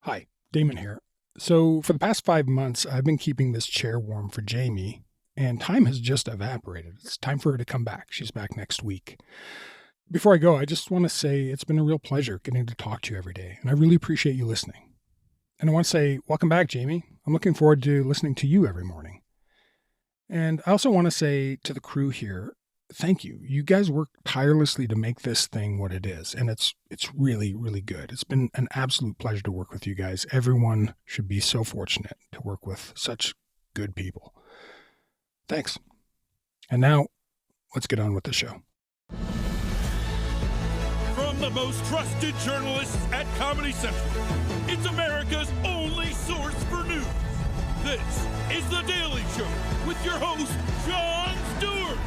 Hi, Damon here. So for the past 5 months, I've been keeping this chair warm for Jamie, and time has just evaporated. It's time for her to come back. She's back next week. Before I go, I just want to say it's been a real pleasure getting to talk to you every day, and I really appreciate you listening. And I want to say, welcome back, Jamie. I'm looking forward to listening to you every morning. And I also want to say to the crew here, thank you. You guys work tirelessly to make this thing what it is, and it's really, really good. It's been an absolute pleasure to work with you guys. Everyone should be so fortunate to work with such good people. Thanks. And now, let's get on with the show. From the most trusted journalists at Comedy Central, it's America's only source for news. This is The Daily Show with your host, Jon Stewart.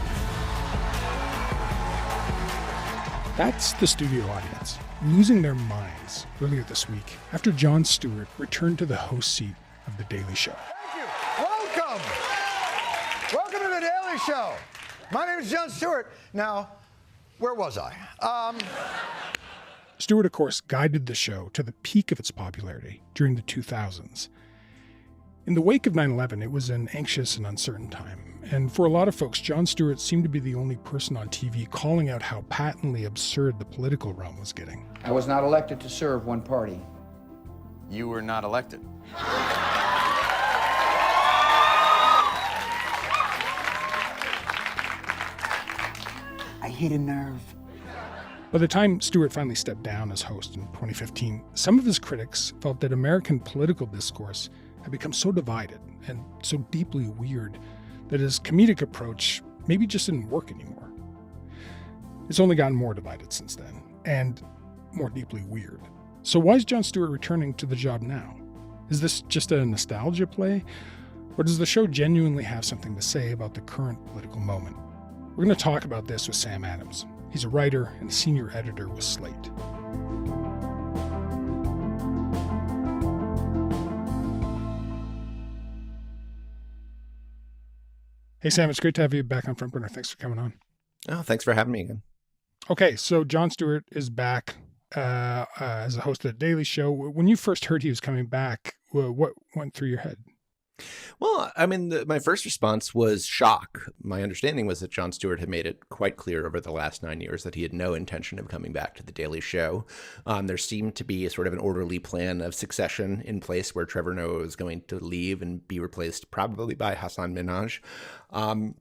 That's the studio audience losing their minds earlier this week after Jon Stewart returned to the host seat of The Daily Show. Thank you. Welcome. Welcome to The Daily Show. My name is Jon Stewart. Now, where was I? Stewart, of course, guided the show to the peak of its popularity during the 2000s. In the wake of 9/11, it was an anxious and uncertain time. And for a lot of folks, Jon Stewart seemed to be the only person on TV calling out how patently absurd the political realm was getting. I was not elected to serve one party. You were not elected. I hit a nerve. By the time Stewart finally stepped down as host in 2015, some of his critics felt that American political discourse had become so divided and so deeply weird that his comedic approach maybe just didn't work anymore. It's only gotten more divided since then, and more deeply weird. So why is Jon Stewart returning to the job now? Is this just a nostalgia play? Or does the show genuinely have something to say about the current political moment? We're going to talk about this with Sam Adams. He's a writer and senior editor with Slate. Hey, Sam, it's great to have you back on Front Burner. Thanks for coming on. Oh, thanks for having me again. Okay, so Jon Stewart is back as a host of The Daily Show. When you first heard he was coming back, what went through your head? Well, I mean, my first response was shock. My understanding was that Jon Stewart had made it quite clear over the last 9 years that he had no intention of coming back to The Daily Show. There seemed to be a sort of an orderly plan of succession in place where Trevor Noah was going to leave and be replaced probably by Hassan Minhaj. And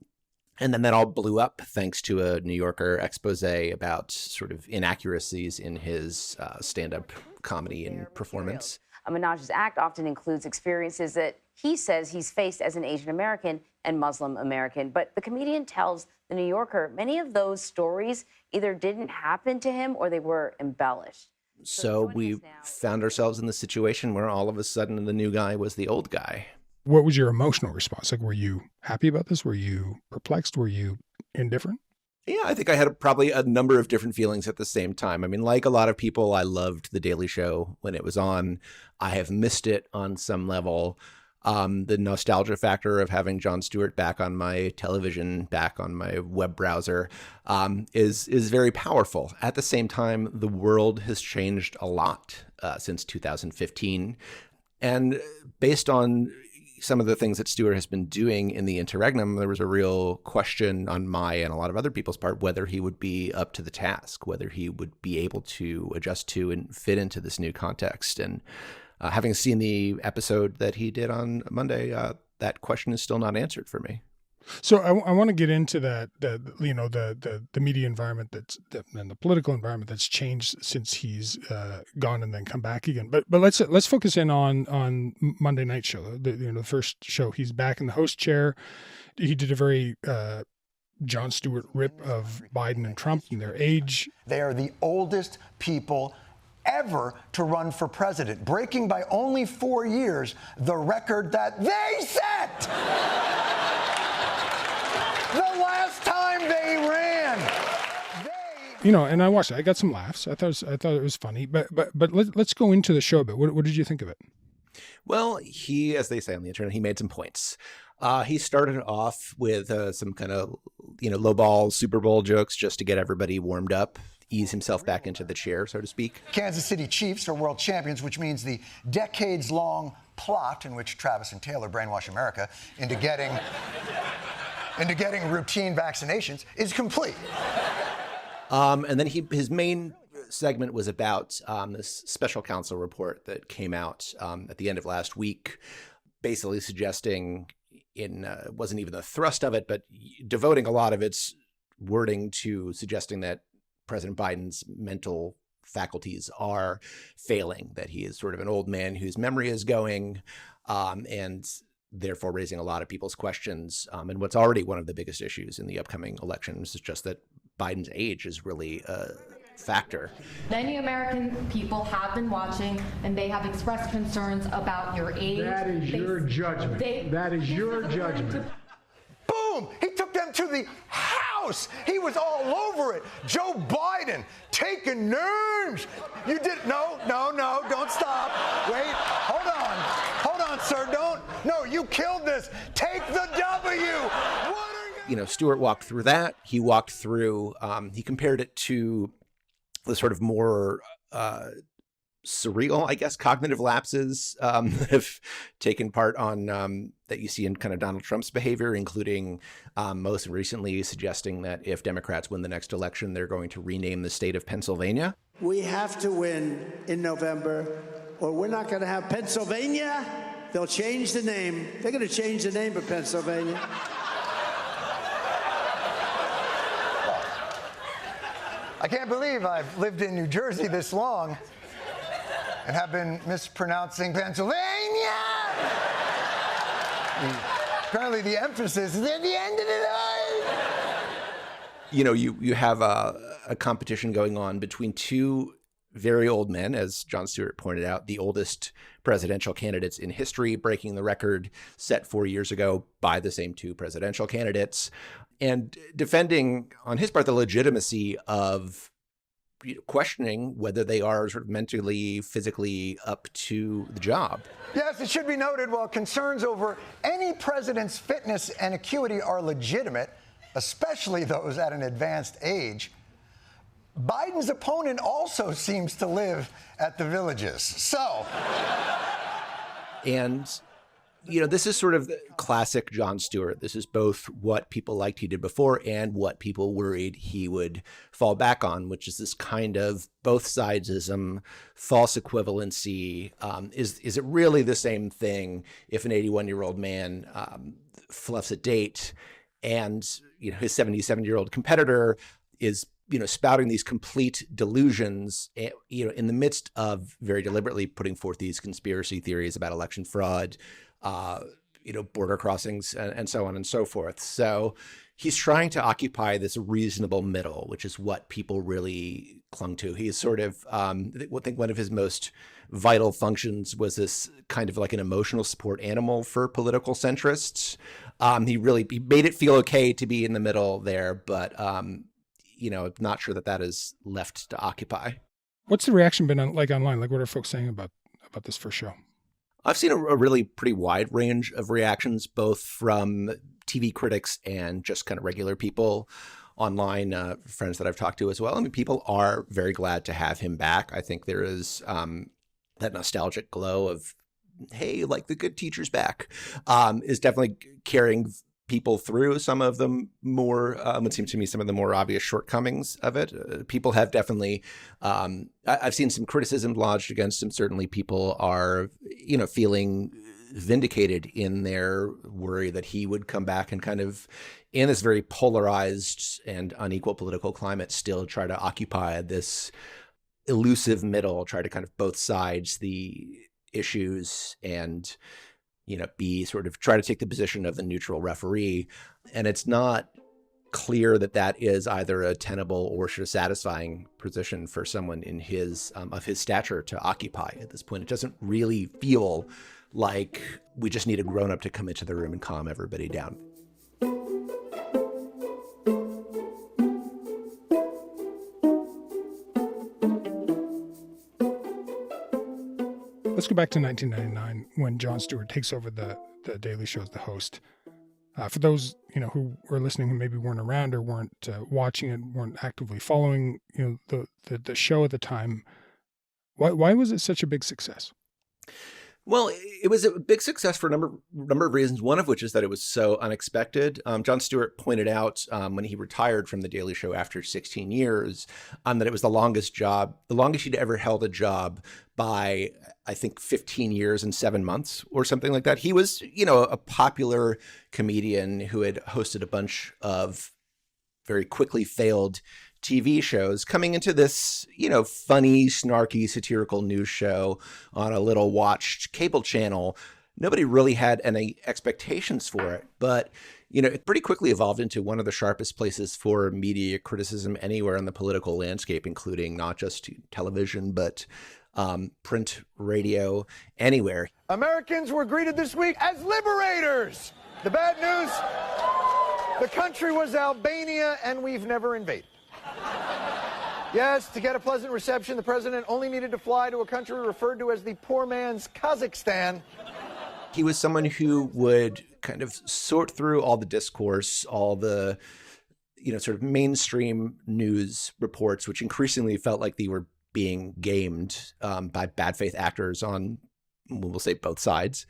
then that all blew up thanks to a New Yorker expose about sort of inaccuracies in his stand-up comedy and performance. Minhaj's act often includes experiences that he says he's faced as an Asian American and Muslim American. But the comedian tells the New Yorker many of those stories either didn't happen to him or they were embellished. So we found ourselves in the situation where all of a sudden the new guy was the old guy. What was your emotional response? Like, were you happy about this? Were you perplexed? Were you indifferent? Yeah, I think I had probably a number of different feelings at the same time. I mean, like a lot of people, I loved The Daily Show when it was on. I have missed it on some level. The nostalgia factor of having Jon Stewart back on my television, back on my web browser, is very powerful. At the same time, the world has changed a lot since 2015. And based on some of the things that Stewart has been doing in the interregnum, there was a real question on my and a lot of other people's part whether he would be up to the task, whether he would be able to adjust to and fit into this new context. And having seen the episode that he did on Monday, that question is still not answered for me. So I want to get into that, the media environment and the political environment that's changed since he's gone and then come back again. But let's focus in on Monday Night Show, the first show. He's back in the host chair. He did a very Jon Stewart rip of Biden and Trump and their age. They are the oldest people ever to run for president, breaking by only 4 years the record that they set. The last time they ran. And I watched it. I got some laughs. I thought it was funny. But let's go into the show a bit. What did you think of it? Well, he, as they say on the internet, he made some points. He started off with some kind of, lowball Super Bowl jokes just to get everybody warmed up. ease himself back into the chair, so to speak. Kansas City Chiefs are world champions, which means the decades-long plot in which Travis and Taylor brainwash America into getting routine vaccinations is complete. And then his main segment was about this special counsel report that came out at the end of last week, basically suggesting wasn't even the thrust of it, but devoting a lot of its wording to suggesting that President Biden's mental faculties are failing, that he is sort of an old man whose memory is going, and therefore raising a lot of people's questions. And what's already one of the biggest issues in the upcoming elections is just that Biden's age is really a factor. Many American people have been watching, and they have expressed concerns about your age. That is your judgment. That is your judgment. Boom! He took them to the house. He was all over it. Joe Biden taking names. You did no, don't stop. Wait, hold on, sir. No, you killed this. Take the W. What are you? Stewart walked through that. He walked through. He compared it to the sort of more surreal, I guess, cognitive lapses that have taken part on that you see in kind of Donald Trump's behavior, including most recently suggesting that if Democrats win the next election, they're going to rename the state of Pennsylvania. We have to win in November, or we're not going to have Pennsylvania. They'll change the name. They're going to change the name of Pennsylvania. I can't believe I've lived in New Jersey this long and have been mispronouncing Pennsylvania. Apparently the emphasis is at the end of the night. You have a competition going on between two very old men, as Jon Stewart pointed out, the oldest presidential candidates in history, breaking the record set 4 years ago by the same two presidential candidates, and defending on his part the legitimacy of questioning whether they are sort of mentally, physically up to the job. Yes, it should be noted, while concerns over any president's fitness and acuity are legitimate, especially those at an advanced age, Biden's opponent also seems to live at the Villages. So. And, this is sort of the classic Jon Stewart. This is both what people liked he did before and what people worried he would fall back on, which is this kind of both sidesism, false equivalency. Is it really the same thing if an 81-year-old man fluffs a date and, his 77-year-old competitor is spouting these complete delusions, in the midst of very deliberately putting forth these conspiracy theories about election fraud, border crossings, and so on and so forth. So he's trying to occupy this reasonable middle, which is what people really clung to. He's sort of, I think one of his most vital functions was this kind of like an emotional support animal for political centrists. He made it feel okay to be in the middle there, but not sure that is left to occupy. What's the reaction been like online? Like, what are folks saying about this first show? I've seen a really pretty wide range of reactions, both from TV critics and just kind of regular people online, friends that I've talked to as well. I mean, people are very glad to have him back. I think there is that nostalgic glow of, hey, like the good teacher's back, is definitely carrying people through some of the more, it seems to me, some of the more obvious shortcomings of it. People have definitely, I've seen some criticism lodged against him. Certainly people are, feeling vindicated in their worry that he would come back and kind of, in this very polarized and unequal political climate, still try to occupy this elusive middle, try to kind of both sides the issues and be sort of try to take the position of the neutral referee. And it's not clear that is either a tenable or sort of satisfying position for someone in his of his stature to occupy at this point. It doesn't really feel like we just need a grown-up to come into the room and calm everybody down. Let's go back to 1999 when Jon Stewart takes over the Daily Show as the host. For those, who were listening who maybe weren't around or weren't watching it, weren't actively following, the show at the time, why was it such a big success? Well, it was a big success for a number of reasons, one of which is that it was so unexpected. Jon Stewart pointed out when he retired from The Daily Show after 16 years that it was the longest he'd ever held a job by, I think, 15 years and 7 months or something like that. He was, a popular comedian who had hosted a bunch of very quickly failed TV shows, coming into this, funny, snarky, satirical news show on a little watched cable channel. Nobody really had any expectations for it, but, it pretty quickly evolved into one of the sharpest places for media criticism anywhere in the political landscape, including not just television, but print, radio, anywhere. Americans were greeted this week as liberators. The bad news, the country was Albania and we've never invaded. Yes, to get a pleasant reception, the president only needed to fly to a country referred to as the poor man's Kazakhstan. He was someone who would kind of sort through all the discourse, all the, sort of mainstream news reports, which increasingly felt like they were being gamed by bad faith actors on, we'll say, both sides.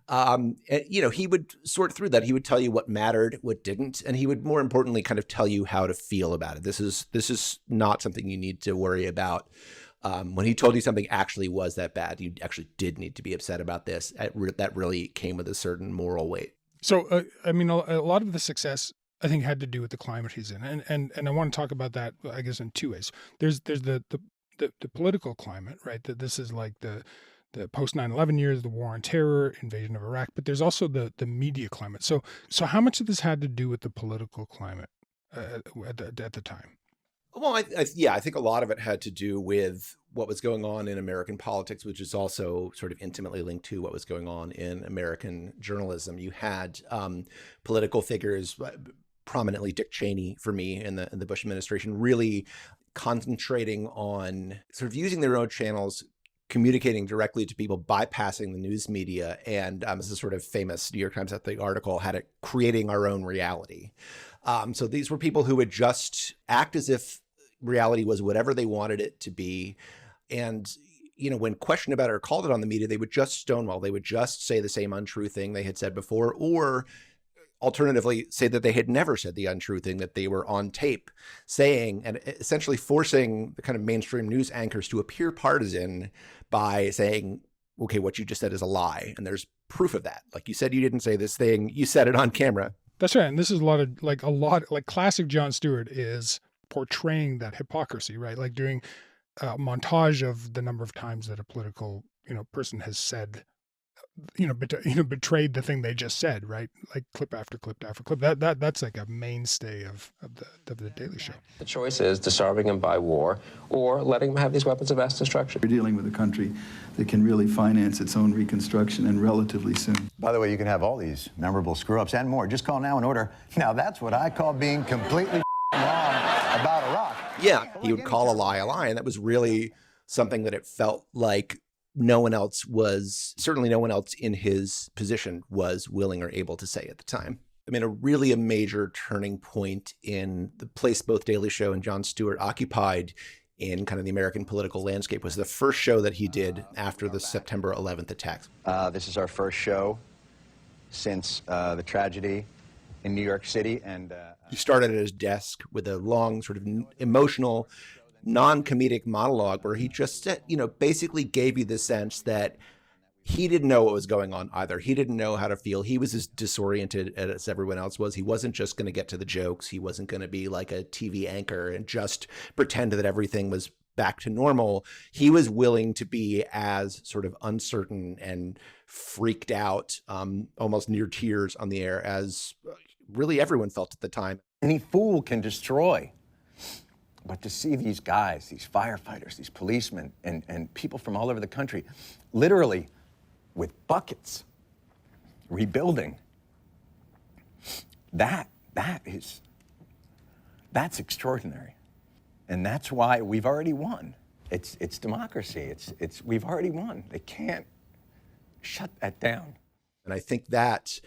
He would sort through that. He would tell you what mattered, what didn't, and he would, more importantly, kind of tell you how to feel about it. This is not something you need to worry about. When he told you something actually was that bad, you actually did need to be upset about this. That really came with a certain moral weight. So, a lot of the success, I think, had to do with the climate he's in, and I want to talk about that, I guess, in two ways. There's the political climate, right? That this is like the post 9/11 years, the war on terror, invasion of Iraq, but there's also the media climate. So how much of this had to do with the political climate at the time? Well, I think a lot of it had to do with what was going on in American politics, which is also sort of intimately linked to what was going on in American journalism. You had political figures, prominently Dick Cheney for me in the Bush administration, really concentrating on sort of using their own channels, communicating directly to people, bypassing the news media. And this is sort of famous New York Times article had it creating our own reality. So these were people who would just act as if reality was whatever they wanted it to be. And, when questioned about it or called it on the media, they would just stonewall. They would just say the same untrue thing they had said before, or alternatively say that they had never said the untrue thing that they were on tape saying, and essentially forcing the kind of mainstream news anchors to appear partisan by saying, okay, what you just said is a lie. And there's proof of that. Like, you said you didn't say this thing, you said it on camera. That's right. And this is a lot classic Jon Stewart is portraying that hypocrisy, right? Like doing a montage of the number of times that a political, person has said, betrayed the thing they just said, right? Like clip after clip after clip. That's like a mainstay of the Daily Show. The choice is disarming them by war or letting them have these weapons of mass destruction. We're dealing with a country that can really finance its own reconstruction, and relatively soon. By the way, you can have all these memorable screw-ups and more. Just call now and order. Now that's what I call being completely wrong about Iraq. Yeah, he would call a lie, and that was really something that it felt like no one else in his position was willing or able to say at the time. I mean, a major turning point in the place both Daily Show and Jon Stewart occupied in kind of the American political landscape was the first show that he did after the September 11th attacks. This is our first show since the tragedy in New York City. And he started at his desk with a long sort of emotional, non-comedic monologue where he just said, basically gave you the sense that he didn't know what was going on either. He didn't know how to feel. He was as disoriented as everyone else was. He wasn't just going to get to the jokes. He wasn't going to be like a TV anchor and just pretend that everything was back to normal. He was willing to be as sort of uncertain and freaked out, almost near tears on the air, as really everyone felt at the time. Any fool can destroy. But to see these guys, these firefighters, these policemen, and people from all over the country, literally with buckets, rebuilding, that's extraordinary. And that's why we've already won. It's democracy. We've already won. They can't shut that down. And I think that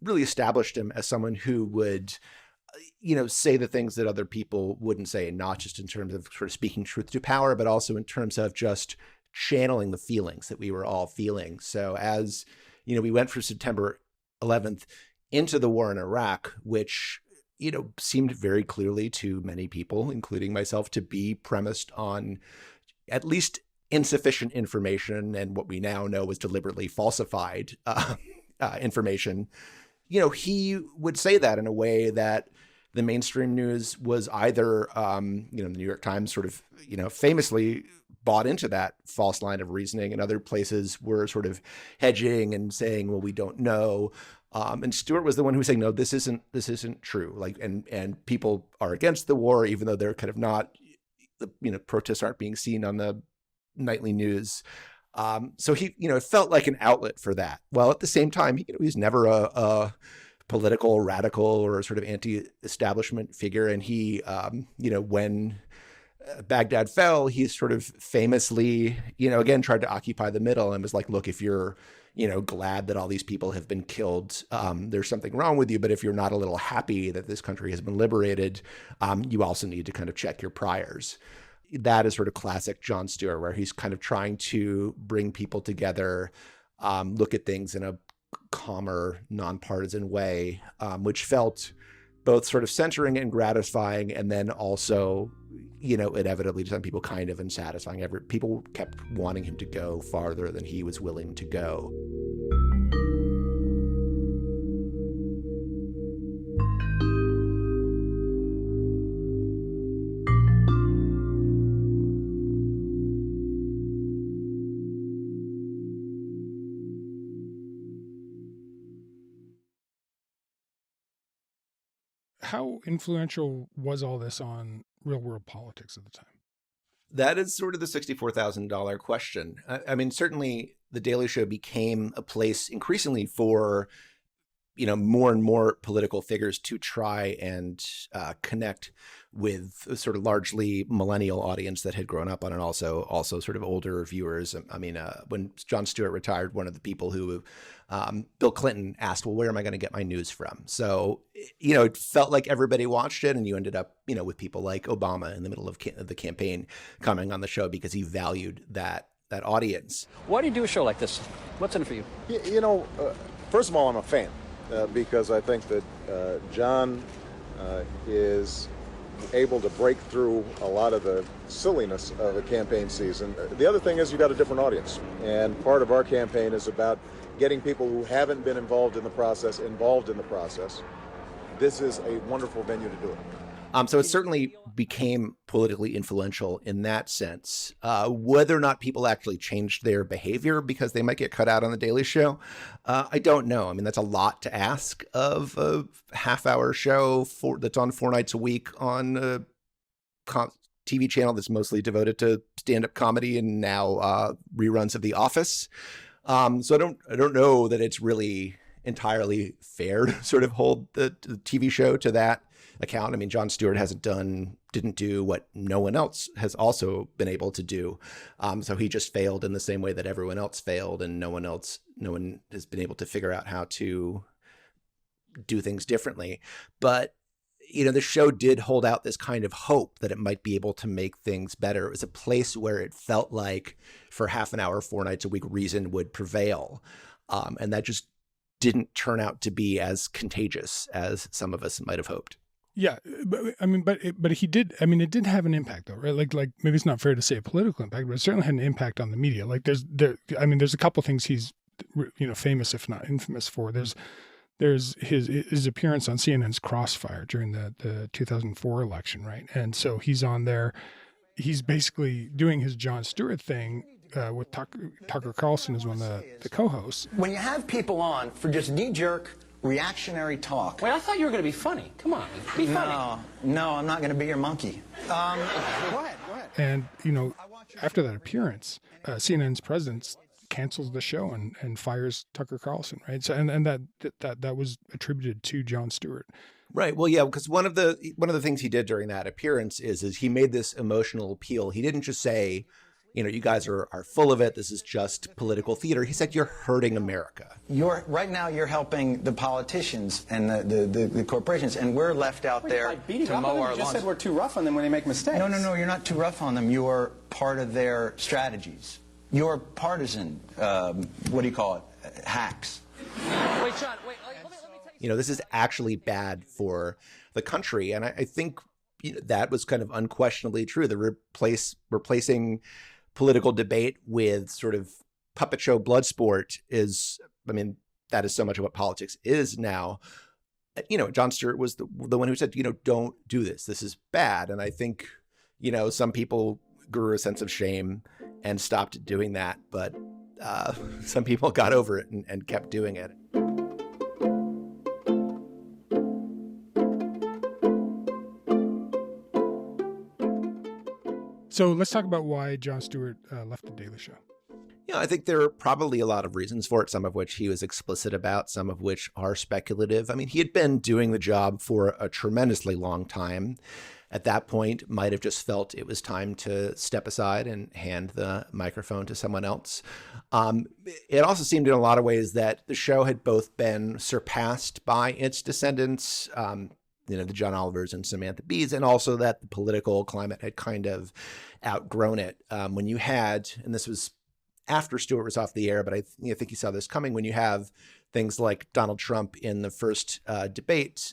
really established him as someone who would, say the things that other people wouldn't say, not just in terms of sort of speaking truth to power, but also in terms of just channeling the feelings that we were all feeling. So as, we went from September 11th into the war in Iraq, which, seemed very clearly to many people, including myself, to be premised on at least insufficient information and what we now know was deliberately falsified information. He would say that in a way that the mainstream news was either, the New York Times sort of, famously bought into that false line of reasoning, and other places were sort of hedging and saying, well, we don't know. And Stewart was the one who was saying, no, this isn't true. Like, and people are against the war, even though they're kind of not, protests aren't being seen on the nightly news. So he, it felt like an outlet for that. While at the same time, he's never a political radical or a sort of anti-establishment figure. And he, when Baghdad fell, he sort of famously, again, tried to occupy the middle and was like, look, if you're, glad that all these people have been killed, there's something wrong with you. But if you're not a little happy that this country has been liberated, you also need to kind of check your priors. That is sort of classic Jon Stewart, where he's kind of trying to bring people together, look at things in a calmer, nonpartisan way, which felt both sort of centering and gratifying, and then also, inevitably to some people kind of unsatisfying. People kept wanting him to go farther than he was willing to go. How influential was all this on real world politics at the time? That is sort of the $64,000 question. I mean, certainly The Daily Show became a place increasingly for, more and more political figures to try and connect with a sort of largely millennial audience that had grown up on it, also sort of older viewers. I mean, when Jon Stewart retired, one of the people who Bill Clinton asked, well, where am I going to get my news from? So, it felt like everybody watched it, and you ended up, with people like Obama in the middle of the campaign coming on the show because he valued that audience. Why do you do a show like this? What's in it for you? First of all, I'm a fan because I think that Jon is able to break through a lot of the silliness of a campaign season. The other thing is you got a different audience, and part of our campaign is about getting people who haven't been involved in the process. This is a wonderful venue to do it. So it certainly became politically influential in that sense. Whether or not people actually changed their behavior because they might get cut out on The Daily Show, I don't know. I mean, that's a lot to ask of a half-hour show that's on 4 nights a week on a TV channel that's mostly devoted to stand-up comedy and now reruns of The Office. So I don't know that it's really entirely fair to sort of hold the TV show to that account. I mean, Jon Stewart didn't do what no one else has also been able to do. So he just failed in the same way that everyone else failed, and no one has been able to figure out how to do things differently. But, the show did hold out this kind of hope that it might be able to make things better. It was a place where it felt like for half an hour, 4 nights a week, reason would prevail. And that just didn't turn out to be as contagious as some of us might have hoped. Yeah, but he did. I mean, it did have an impact, though, right? Like maybe it's not fair to say a political impact, but it certainly had an impact on the media. Like there's a couple things he's, famous if not infamous for. There's his appearance on CNN's Crossfire during the 2004 election, right? And so he's on there. He's basically doing his Jon Stewart thing with Tucker Carlson as one of the co-hosts. When you have people on for just knee-jerk reactionary talk. Wait, I thought you were going to be funny. Come on, be funny. No, I'm not going to be your monkey. Go ahead. And, after that appearance, CNN's president cancels the show and fires Tucker Carlson, right? So, and that was attributed to Jon Stewart. Right. Well, yeah, because one of the things he did during that appearance is he made this emotional appeal. He didn't just say, you guys are full of it. This is just political theater. He said, you're hurting America. Right now you're helping the politicians and the corporations, and we're left out there to mow our lawns. You just said we're too rough on them when they make mistakes. No, you're not too rough on them. You're part of their strategies. You're partisan, what do you call it, hacks. Wait, John, wait, let me tell you. This is actually bad for the country. And I think that was kind of unquestionably true. The replacing political debate with sort of puppet show blood sport is, that is so much of what politics is now. Jon Stewart was the one who said, don't do this. This is bad. And I think, some people grew a sense of shame and stopped doing that. But some people got over it and kept doing it. So let's talk about why Jon Stewart left The Daily Show. I think there are probably a lot of reasons for it, some of which he was explicit about, some of which are speculative. He had been doing the job for a tremendously long time. At that point, might have just felt it was time to step aside and hand the microphone to someone else. It also seemed in a lot of ways that the show had both been surpassed by its descendants, the John Olivers and Samantha Bees, and also that the political climate had kind of outgrown it. When you had, and this was after Stewart was off the air, but I think he saw this coming, when you have things like Donald Trump in the first debate,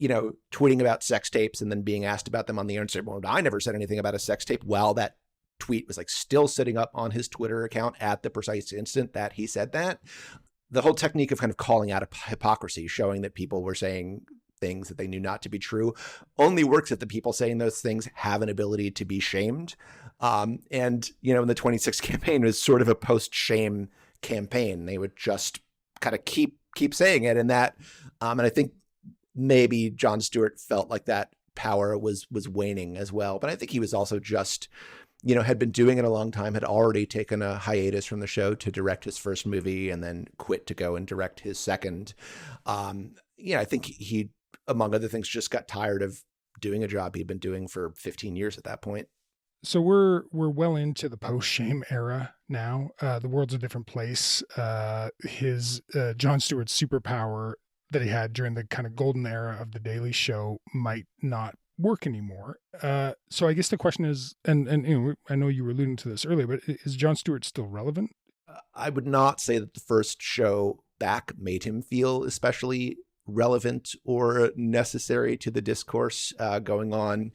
tweeting about sex tapes and then being asked about them on the air and say, well, I never said anything about a sex tape, while that tweet was still sitting up on his Twitter account at the precise instant that he said that. The whole technique of kind of calling out a hypocrisy, showing that people were saying things that they knew not to be true, only works if the people saying those things have an ability to be shamed. And in the 26 campaign, it was sort of a post-shame campaign. They would just kind of keep saying it, and that, and I think maybe Jon Stewart felt like that power was waning as well. But I think he was also just, had been doing it a long time, had already taken a hiatus from the show to direct his first movie and then quit to go and direct his second. I think he, among other things, just got tired of doing a job he'd been doing for 15 years at that point. So we're well into the post-shame era now. The world's a different place. His Jon Stewart's superpower that he had during the kind of golden era of The Daily Show might not work anymore. So I guess the question is, and I know you were alluding to this earlier, but is Jon Stewart still relevant? I would not say that the first show back made him feel especially relevant or necessary to the discourse going on.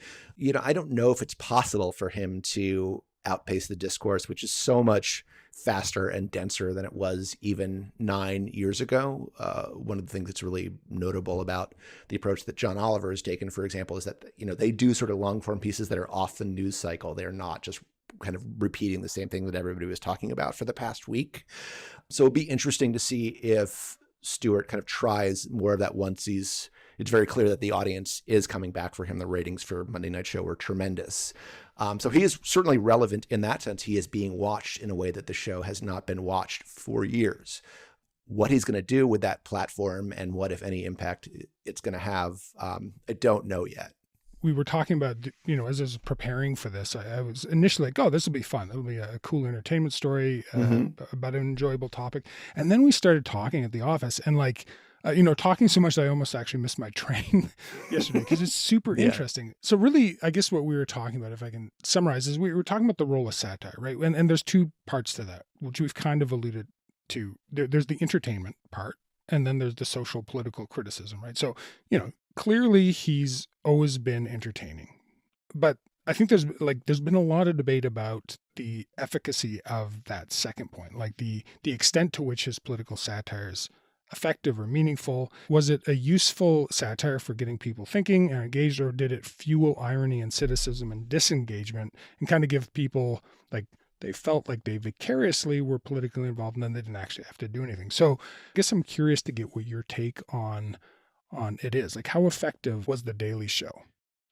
I don't know if it's possible for him to outpace the discourse, which is so much faster and denser than it was even 9 years ago. One of the things that's really notable about the approach that John Oliver has taken, for example, is that, they do sort of long form pieces that are off the news cycle. They're not just kind of repeating the same thing that everybody was talking about for the past week. So it'd be interesting to see if Stewart kind of tries more of that once it's very clear that the audience is coming back for him. The ratings for Monday Night Show were tremendous. So he is certainly relevant in that sense. He is being watched in a way that the show has not been watched for years. What he's going to do with that platform and what, if any, impact it's going to have, I don't know yet. We were talking about, as I was preparing for this, I was initially like, oh, this will be fun. It'll be a cool entertainment story about an enjoyable topic. And then we started talking at the office and talking so much that I almost actually missed my train yesterday because it's super interesting. So really, I guess what we were talking about, if I can summarize, is we were talking about the role of satire, right? And there's two parts to that, which we've kind of alluded to. There's the entertainment part, and then there's the social political criticism, right? So, clearly he's always been entertaining, but I think there's been a lot of debate about the efficacy of that second point, like the extent to which his political satire is effective or meaningful. Was it a useful satire for getting people thinking and engaged, or did it fuel irony and cynicism and disengagement and kind of give people they felt like they vicariously were politically involved and then they didn't actually have to do anything? So I guess I'm curious to get what your take on it is. How effective was The Daily Show?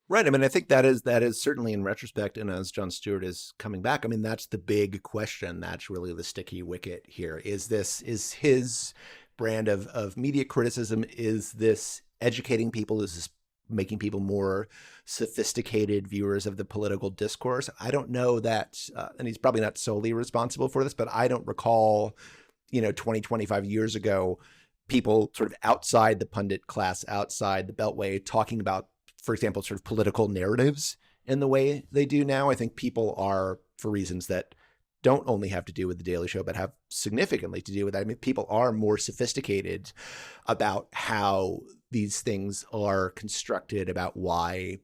Right. I think that is certainly in retrospect. And as Jon Stewart is coming back, that's the big question. That's really the sticky wicket here. Is his brand of media criticism, is this educating people? Is this making people more sophisticated viewers of the political discourse. I don't know that, and he's probably not solely responsible for this, but I don't recall, 20, 25 years ago, people sort of outside the pundit class, outside the Beltway, talking about, for example, sort of political narratives in the way they do now. I think people are, for reasons that don't only have to do with The Daily Show, but have significantly to do with that. I mean, people are more sophisticated about how these things are constructed, about why,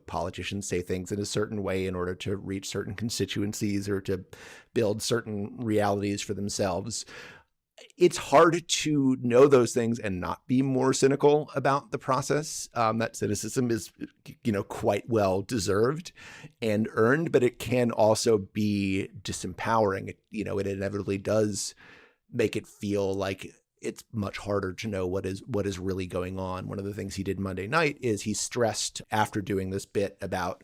politicians say things in a certain way in order to reach certain constituencies or to build certain realities for themselves. It's hard to know those things and not be more cynical about the process. That cynicism is, quite well deserved and earned, but it can also be disempowering. It inevitably does make it feel like it's much harder to know what is really going on. One of the things he did Monday night is he stressed, after doing this bit about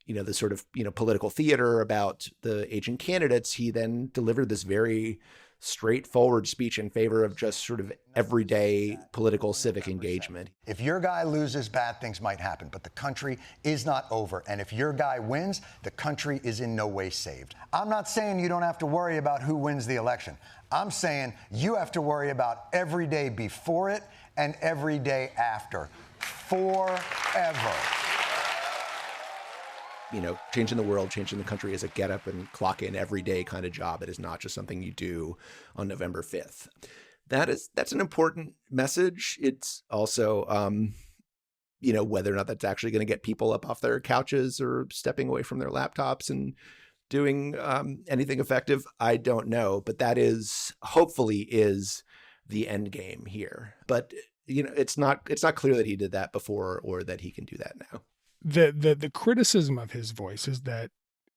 the sort of political theater about the aging candidates, he then delivered this very straightforward speech in favor of just sort of everyday political civic engagement. If your guy loses, bad things might happen, but the country is not over. And if your guy wins, the country is in no way saved. I'm not saying you don't have to worry about who wins the election. I'm saying you have to worry about every day before it and every day after, forever. Changing the world, changing the country is a get up and clock in every day kind of job. It is not just something you do on November 5th. That's an important message. It's also, whether or not that's actually going to get people up off their couches or stepping away from their laptops and doing anything effective, I don't know. But that hopefully is the end game here. But, it's not clear that he did that before or that he can do that now. The criticism of his voice is that,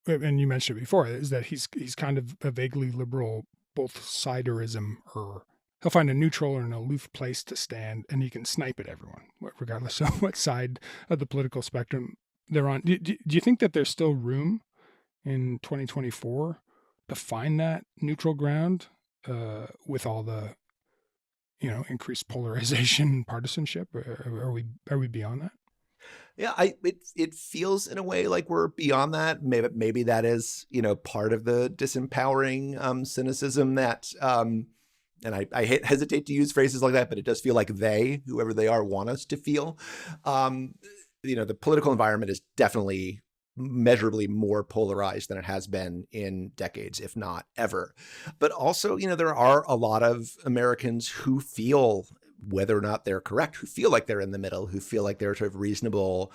and you mentioned it before, is that he's kind of a vaguely liberal both-siderism, or he'll find a neutral or an aloof place to stand, and he can snipe at everyone, regardless of what side of the political spectrum they're on. Do you think that there's still room in 2024 to find that neutral ground with all the, increased polarization and partisanship? Are we beyond that? Yeah, it feels in a way like we're beyond that. Maybe that is, part of the disempowering cynicism that, and I hesitate to use phrases like that, but it does feel like they, whoever they are, want us to feel. The political environment is definitely measurably more polarized than it has been in decades, if not ever. But also, there are a lot of Americans who feel, whether or not they're correct, who feel like they're in the middle, who feel like they're sort of reasonable,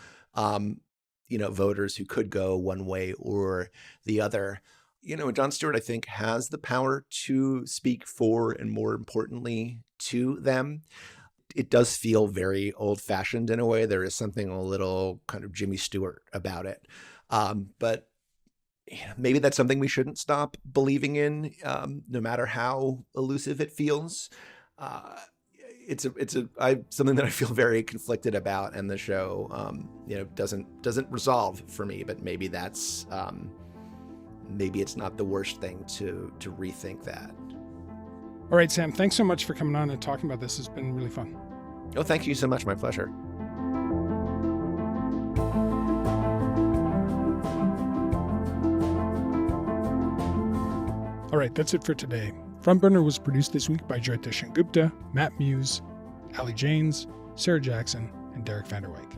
voters who could go one way or the other. Jon Stewart, I think, has the power to speak for and, more importantly, to them. It does feel very old-fashioned in a way. There is something a little kind of Jimmy Stewart about it. But maybe that's something we shouldn't stop believing in, no matter how elusive it feels. It's something that I feel very conflicted about, and the show, doesn't resolve for me. But maybe that's maybe it's not the worst thing to rethink that. All right, Sam, thanks so much for coming on and talking about this. It's been really fun. Oh, thank you so much. My pleasure. All right, that's it for today. Front Burner was produced this week by Jyotishan Gupta, Matt Muse, Ali Janes, Sarah Jackson, and Derek Vanderwyk.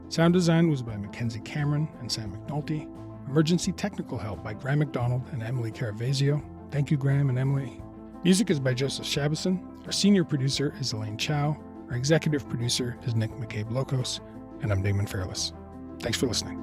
Sound design was by Mackenzie Cameron and Sam McNulty. Emergency technical help by Graham McDonald and Emily Caravasio. Thank you, Graham and Emily. Music is by Joseph Shabison. Our senior producer is Elaine Chow. Our executive producer is Nick McCabe-Locos. And I'm Damon Fairless. Thanks for listening.